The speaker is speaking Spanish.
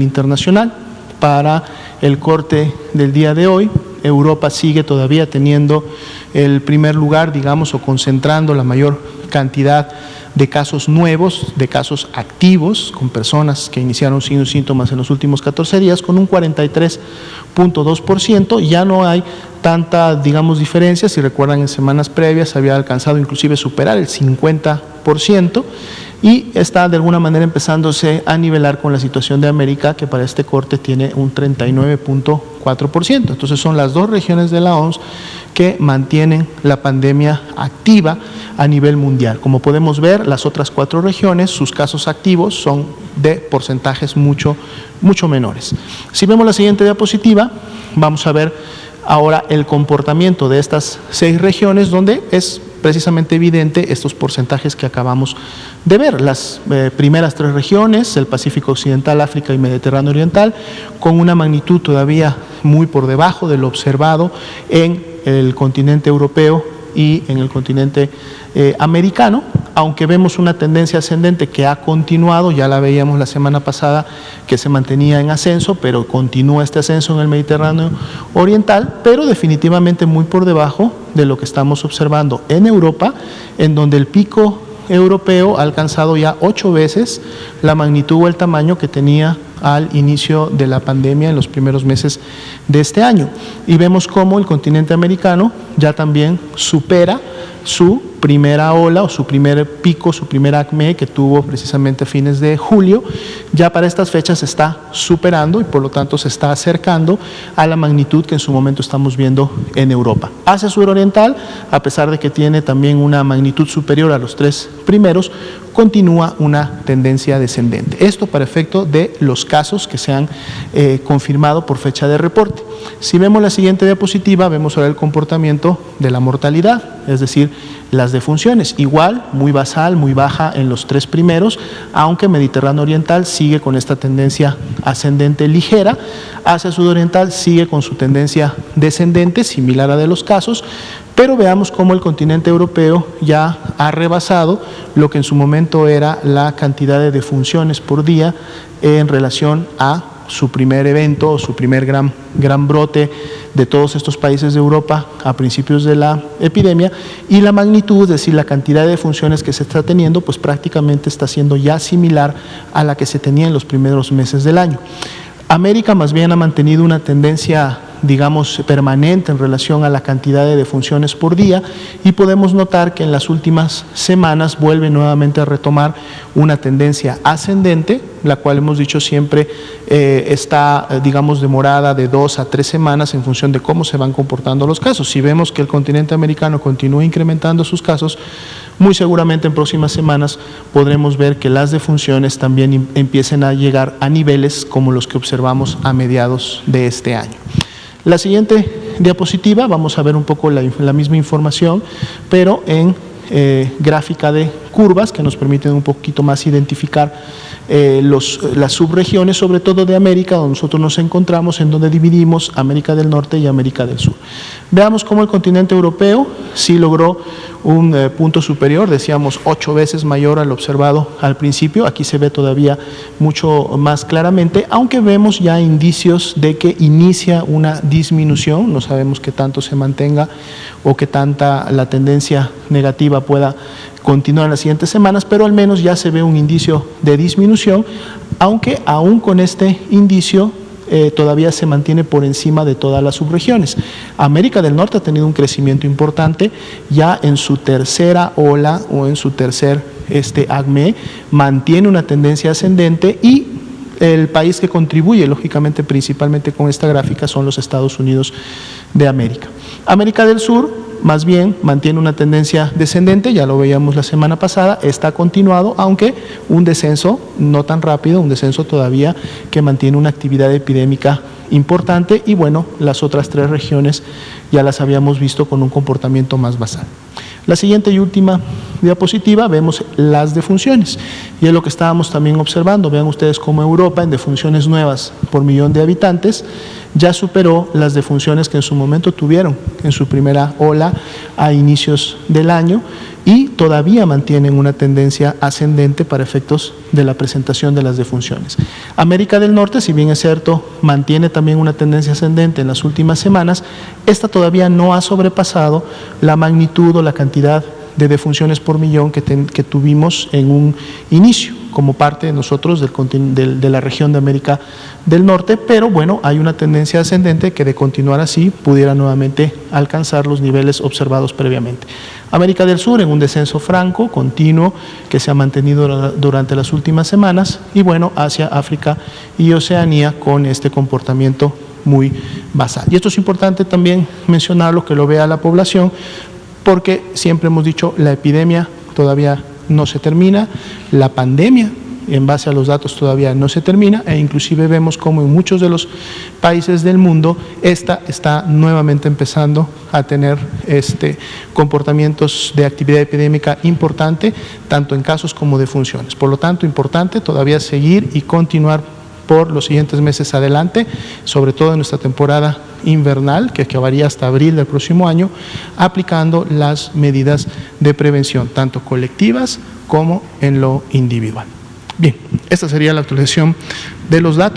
internacional. Para el corte del día de hoy, Europa sigue todavía teniendo el primer lugar, digamos, o concentrando la mayor cantidad de casos nuevos, de casos activos, con personas que iniciaron signos y síntomas en los últimos 14 días, con un 43.2%. Ya no hay tanta, digamos, diferencia. Si recuerdan, en semanas previas había alcanzado inclusive superar el 50%. Y está de alguna manera empezándose a nivelar con la situación de América, que para este corte tiene un 39.4%. Entonces son las dos regiones de la OMS que mantienen la pandemia activa a nivel mundial. Como podemos ver, las otras 4 regiones, sus casos activos son de porcentajes mucho menores. Si vemos la siguiente diapositiva, vamos a ver ahora el comportamiento de estas 6 regiones, donde es precisamente evidente estos porcentajes que acabamos de ver. Las primeras 3 regiones, el Pacífico Occidental, África y Mediterráneo Oriental, con una magnitud todavía muy por debajo de lo observado en el continente europeo y en el continente americano, aunque vemos una tendencia ascendente que ha continuado. Ya la veíamos la semana pasada que se mantenía en ascenso, pero continúa este ascenso en el Mediterráneo Oriental, pero definitivamente muy por debajo de lo que estamos observando en Europa, en donde el pico europeo ha alcanzado ya 8 veces la magnitud o el tamaño que tenía al inicio de la pandemia en los primeros meses de este año. Y vemos cómo el continente americano ya también supera su primera ola o su primer pico, su primer acme que tuvo precisamente a fines de julio. Ya para estas fechas se está superando y por lo tanto se está acercando a la magnitud que en su momento estamos viendo en Europa. Asia suroriental, a pesar de que tiene también una magnitud superior a los 3 primeros, continúa una tendencia descendente. Esto para efecto de los casos que se han confirmado por fecha de reporte. Si vemos la siguiente diapositiva, vemos ahora el comportamiento de la mortalidad, es decir, las defunciones. Igual, muy basal, muy baja en los 3 primeros, aunque Mediterráneo Oriental sigue con esta tendencia ascendente ligera. Asia Sudoriental sigue con su tendencia descendente, similar a de los casos, pero veamos cómo el continente europeo ya ha rebasado lo que en su momento era la cantidad de defunciones por día en relación a su primer evento o su primer gran brote de todos estos países de Europa a principios de la epidemia, y la magnitud, es decir, la cantidad de defunciones que se está teniendo, pues prácticamente está siendo ya similar a la que se tenía en los primeros meses del año. América más bien ha mantenido una tendencia, digamos, permanente en relación a la cantidad de defunciones por día, y podemos notar que en las últimas semanas vuelve nuevamente a retomar una tendencia ascendente, la cual hemos dicho siempre está, digamos, demorada de 2 a 3 semanas en función de cómo se van comportando los casos. Si vemos que el continente americano continúa incrementando sus casos, muy seguramente en próximas semanas podremos ver que las defunciones también empiecen a llegar a niveles como los que observamos a mediados de este año. La siguiente diapositiva, vamos a ver un poco la misma información, pero en gráfica de curvas que nos permiten un poquito más identificar las subregiones, sobre todo de América, donde nosotros nos encontramos, en donde dividimos América del Norte y América del Sur. Veamos cómo el continente europeo sí logró un punto superior, decíamos 8 veces mayor al observado al principio. Aquí se ve todavía mucho más claramente, aunque vemos ya indicios de que inicia una disminución. No sabemos qué tanto se mantenga o qué tanta la tendencia negativa pueda continuar en las siguientes semanas, pero al menos ya se ve un indicio de disminución, aunque aún con este indicio todavía se mantiene por encima de todas las subregiones. América del Norte ha tenido un crecimiento importante, ya en su tercera ola o en su tercer acme, mantiene una tendencia ascendente, y el país que contribuye, lógicamente, principalmente con esta gráfica son los Estados Unidos de América. América del Sur más bien mantiene una tendencia descendente, ya lo veíamos la semana pasada, está continuado, aunque un descenso no tan rápido, un descenso todavía que mantiene una actividad epidémica importante, y bueno, las otras 3 regiones ya las habíamos visto con un comportamiento más basal. La siguiente y última diapositiva, vemos las defunciones, y es lo que estábamos también observando. Vean ustedes cómo Europa, en defunciones nuevas por millón de habitantes, ya superó las defunciones que en su momento tuvieron en su primera ola a inicios del año, y todavía mantienen una tendencia ascendente para efectos de la presentación de las defunciones. América del Norte, si bien es cierto, mantiene también una tendencia ascendente en las últimas semanas, esta todavía no ha sobrepasado la magnitud o la cantidad de defunciones por millón que tuvimos en un inicio, como parte de nosotros de la región de América del Norte, pero bueno, hay una tendencia ascendente que de continuar así pudiera nuevamente alcanzar los niveles observados previamente. América del Sur en un descenso franco, continuo, que se ha mantenido durante las últimas semanas, y bueno, Asia, África y Oceanía con este comportamiento muy basal. Y esto es importante también mencionarlo, que lo vea la población, porque siempre hemos dicho, la epidemia todavía no se termina, la pandemia, en base a los datos, todavía no se termina, e inclusive vemos como en muchos de los países del mundo, esta está nuevamente empezando a tener comportamientos de actividad epidémica importante, tanto en casos como defunciones. Por lo tanto, importante todavía seguir y continuar por los siguientes meses adelante, sobre todo en nuestra temporada invernal, que acabaría hasta abril del próximo año, aplicando las medidas de prevención, tanto colectivas como en lo individual. Bien, esta sería la actualización de los datos.